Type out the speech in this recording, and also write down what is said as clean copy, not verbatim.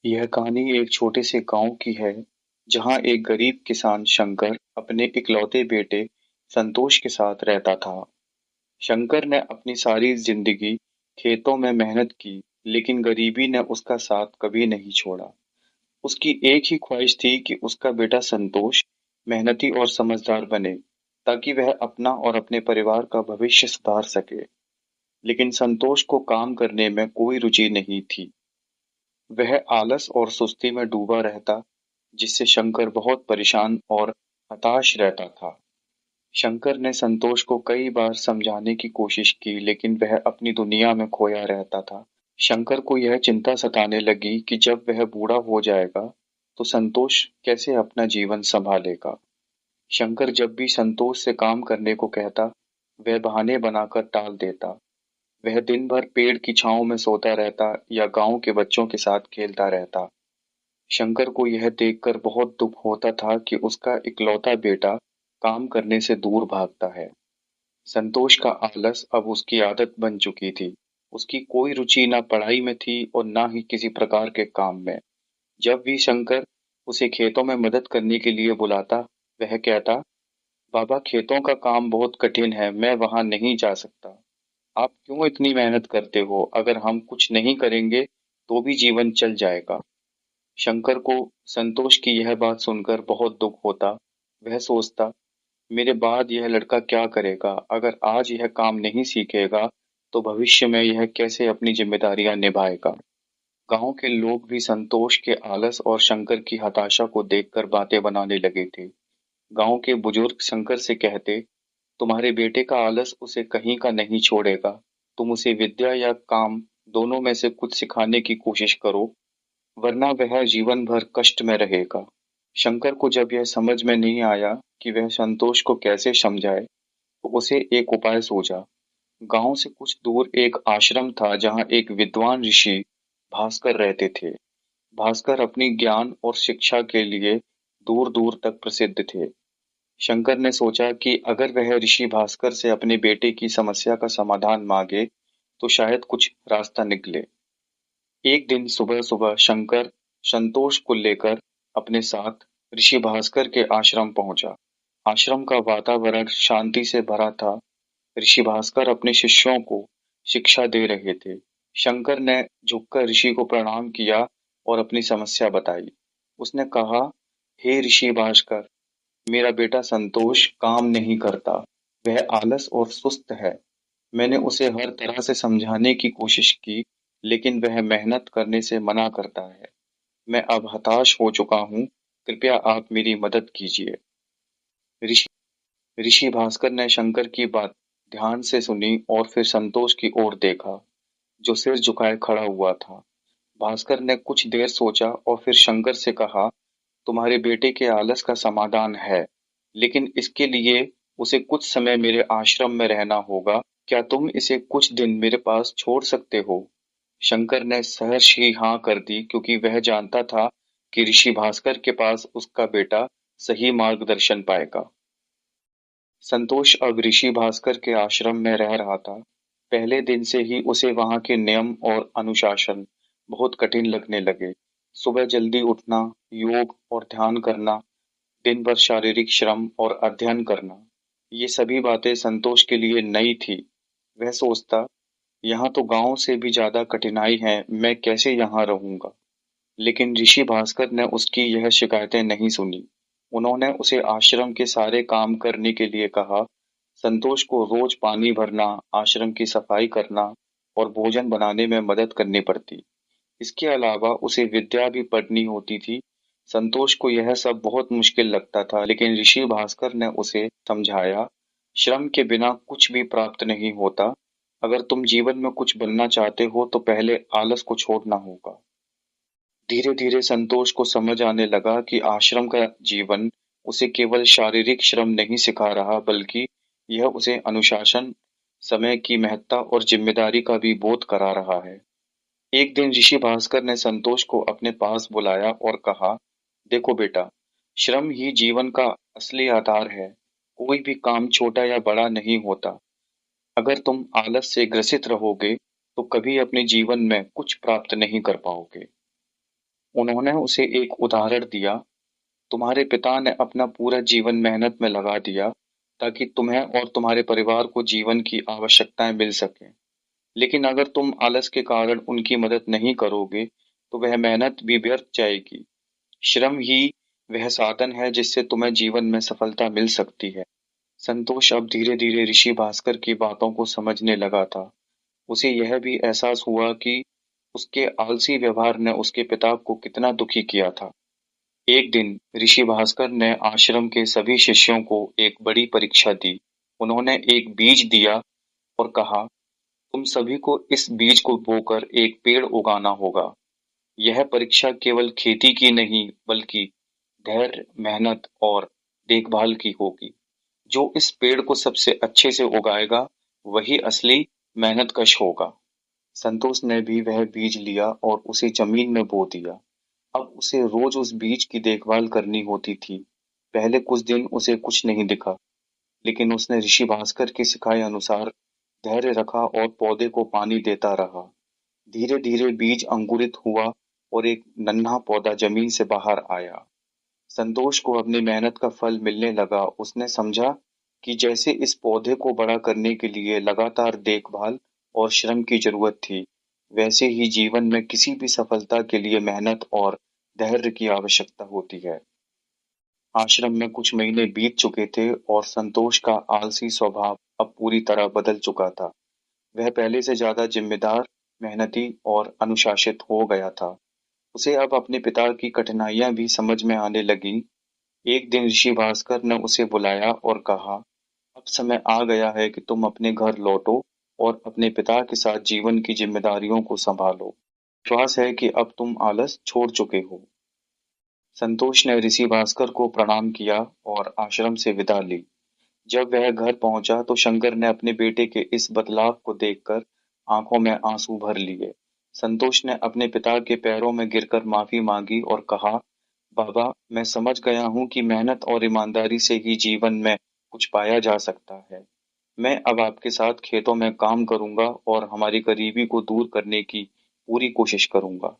यह कहानी एक छोटे से गांव की है जहां एक गरीब किसान शंकर अपने इकलौते बेटे संतोष के साथ रहता था। शंकर ने अपनी सारी जिंदगी खेतों में मेहनत की, लेकिन गरीबी ने उसका साथ कभी नहीं छोड़ा। उसकी एक ही ख्वाहिश थी कि उसका बेटा संतोष मेहनती और समझदार बने, ताकि वह अपना और अपने परिवार का भविष्य सुधार सके। लेकिन संतोष को काम करने में कोई रुचि नहीं थी। वह आलस और सुस्ती में डूबा रहता, जिससे शंकर बहुत परेशान और हताश रहता था। शंकर ने संतोष को कई बार समझाने की कोशिश की, लेकिन वह अपनी दुनिया में खोया रहता था। शंकर को यह चिंता सताने लगी कि जब वह बूढ़ा हो जाएगा, तो संतोष कैसे अपना जीवन संभालेगा। शंकर जब भी संतोष से काम करने को कहता, वह बहाने बनाकर टाल देता। वह दिन भर पेड़ की छांव में सोता रहता या गांव के बच्चों के साथ खेलता रहता। शंकर को यह देखकर बहुत दुख होता था कि उसका इकलौता बेटा काम करने से दूर भागता है। संतोष का आलस अब उसकी आदत बन चुकी थी। उसकी कोई रुचि ना पढ़ाई में थी और ना ही किसी प्रकार के काम में। जब भी शंकर उसे खेतों में मदद करने के लिए बुलाता, वह कहता, बाबा खेतों का काम बहुत कठिन है, मैं वहां नहीं जा सकता। आप क्यों इतनी मेहनत करते हो? अगर हम कुछ नहीं करेंगे तो भी जीवन चल जाएगा। शंकर को संतोष की यह बात सुनकर बहुत दुख होता। वह सोचता, मेरे बाद यह लड़का क्या करेगा? अगर आज यह काम नहीं सीखेगा, तो भविष्य में यह कैसे अपनी जिम्मेदारियां निभाएगा? गांव के लोग भी संतोष के आलस और शंकर की हताशा को देखकर बातें बनाने लगे थे। गांव के बुजुर्ग शंकर से कहते, तुम्हारे बेटे का आलस उसे कहीं का नहीं छोड़ेगा। तुम उसे विद्या या काम दोनों में से कुछ सिखाने की कोशिश करो, वरना वह जीवन भर कष्ट में रहेगा। शंकर को जब यह समझ में नहीं आया कि वह संतोष को कैसे समझाए, तो उसे एक उपाय सूझा। गांव से कुछ दूर एक आश्रम था जहां एक विद्वान ऋषि भास्कर रहते थे। भास्कर अपनी ज्ञान और शिक्षा के लिए दूर दूर तक प्रसिद्ध थे। शंकर ने सोचा कि अगर वह ऋषि भास्कर से अपने बेटे की समस्या का समाधान मांगे, तो शायद कुछ रास्ता निकले। एक दिन सुबह सुबह शंकर संतोष को लेकर अपने साथ ऋषि भास्कर के आश्रम पहुंचा। आश्रम का वातावरण शांति से भरा था। ऋषि भास्कर अपने शिष्यों को शिक्षा दे रहे थे। शंकर ने झुककर ऋषि को प्रणाम किया और अपनी समस्या बताई। उसने कहा, हे ऋषि भास्कर, मेरा बेटा संतोष काम नहीं करता। वह आलस और सुस्त है। मैंने उसे हर तरह से समझाने की कोशिश की, लेकिन वह मेहनत करने से मना करता है। मैं अब हताश हो चुका हूँ। कृपया आप मेरी मदद कीजिए। ऋषि ऋषि भास्कर ने शंकर की बात ध्यान से सुनी और फिर संतोष की ओर देखा, जो सिर झुकाए खड़ा हुआ था। भास्कर ने कुछ देर सोचा और फिर शंकर से कहा, तुम्हारे बेटे के आलस का समाधान है, लेकिन इसके लिए उसे कुछ समय मेरे आश्रम में रहना होगा। क्या तुम इसे कुछ दिन मेरे पास छोड़ सकते हो? शंकर ने सहर्ष ही हाँ कर दी, क्योंकि वह जानता था कि ऋषि भास्कर के पास उसका बेटा सही मार्गदर्शन पाएगा। संतोष अब ऋषि भास्कर के आश्रम में रह रहा था। पहले दिन से ही उसे वहां के नियम और अनुशासन बहुत कठिन लगने लगे। सुबह जल्दी उठना, योग और ध्यान करना, दिन भर शारीरिक श्रम और अध्ययन करना, ये सभी बातें संतोष के लिए नई थी। वह सोचता, यहाँ तो गांव से भी ज्यादा कठिनाई है, मैं कैसे यहाँ रहूंगा? लेकिन ऋषि भास्कर ने उसकी यह शिकायतें नहीं सुनी। उन्होंने उसे आश्रम के सारे काम करने के लिए कहा। संतोष को रोज पानी भरना, आश्रम की सफाई करना और भोजन बनाने में मदद करनी पड़ती। इसके अलावा उसे विद्या भी पढ़नी होती थी। संतोष को यह सब बहुत मुश्किल लगता था, लेकिन ऋषि भास्कर ने उसे समझाया, श्रम के बिना कुछ भी प्राप्त नहीं होता। अगर तुम जीवन में कुछ बनना चाहते हो, तो पहले आलस को छोड़ना होगा। धीरे धीरे संतोष को समझ आने लगा कि आश्रम का जीवन उसे केवल शारीरिक श्रम नहीं सिखा रहा, बल्कि यह उसे अनुशासन, समय की महत्ता और जिम्मेदारी का भी बोध करा रहा है। एक दिन ऋषि भास्कर ने संतोष को अपने पास बुलाया और कहा, देखो बेटा, श्रम ही जीवन का असली आधार है। कोई भी काम छोटा या बड़ा नहीं होता। अगर तुम आलस से ग्रसित रहोगे, तो कभी अपने जीवन में कुछ प्राप्त नहीं कर पाओगे। उन्होंने उसे एक उदाहरण दिया। तुम्हारे पिता ने अपना पूरा जीवन मेहनत में लगा दिया ताकि तुम्हें और तुम्हारे परिवार को जीवन की आवश्यकताएं मिल सकें। लेकिन अगर तुम आलस के कारण उनकी मदद नहीं करोगे, तो वह मेहनत भी व्यर्थ जाएगी। श्रम ही वह साधन है जिससे तुम्हें जीवन में सफलता मिल सकती है। संतोष अब धीरे धीरे ऋषि भास्कर की बातों को समझने लगा था। उसे यह भी एहसास हुआ कि उसके आलसी व्यवहार ने उसके पिता को कितना दुखी किया था। एक दिन ऋषि भास्कर ने आश्रम के सभी शिष्यों को एक बड़ी परीक्षा दी। उन्होंने एक बीज दिया और कहा, तुम सभी को इस बीज को बोकर एक पेड़ उगाना होगा। यह परीक्षा केवल खेती की नहीं, बल्कि धैर्य, मेहनत और देखभाल की होगी। जो इस पेड़ को सबसे अच्छे से उगाएगा, वही असली मेहनतकश होगा। संतोष ने भी वह बीज लिया और उसे जमीन में बो दिया। अब उसे रोज उस बीज की देखभाल करनी होती थी। पहले कुछ दिन उसे कुछ नहीं दिखा, लेकिन उसने ऋषि भास्कर के सिखाए अनुसार धैर्य रखा और पौधे को पानी देता रहा। धीरे धीरे बीज अंकुरित हुआ और एक नन्हा पौधा जमीन से बाहर आया। संतोष को अपनी मेहनत का फल मिलने लगा। उसने समझा कि जैसे इस पौधे को बड़ा करने के लिए लगातार देखभाल और श्रम की जरूरत थी, वैसे ही जीवन में किसी भी सफलता के लिए मेहनत और धैर्य की आवश्यकता होती है। आश्रम में कुछ महीने बीत चुके थे और संतोष का आलसी स्वभाव अब पूरी तरह बदल चुका था। वह पहले से ज्यादा जिम्मेदार, मेहनती और अनुशासित हो गया था। उसे अब अपने पिता की कठिनाइयां भी समझ में आने लगीं। एक दिन ऋषि भास्कर ने उसे बुलाया और कहा, अब समय आ गया है कि तुम अपने घर लौटो और अपने पिता के साथ जीवन की जिम्मेदारियों को संभालो। विश्वास है कि अब तुम आलस छोड़ चुके हो। संतोष ने ऋषि भास्कर को प्रणाम किया और आश्रम से विदा ली। जब वह घर पहुंचा तो शंकर ने अपने बेटे के इस बदलाव को देखकर आंखों में आंसू भर लिए। संतोष ने अपने पिता के पैरों में गिरकर माफी मांगी और कहा, बाबा, मैं समझ गया हूँ कि मेहनत और ईमानदारी से ही जीवन में कुछ पाया जा सकता है। मैं अब आपके साथ खेतों में काम करूंगा और हमारी गरीबी को दूर करने की पूरी कोशिश करूंगा।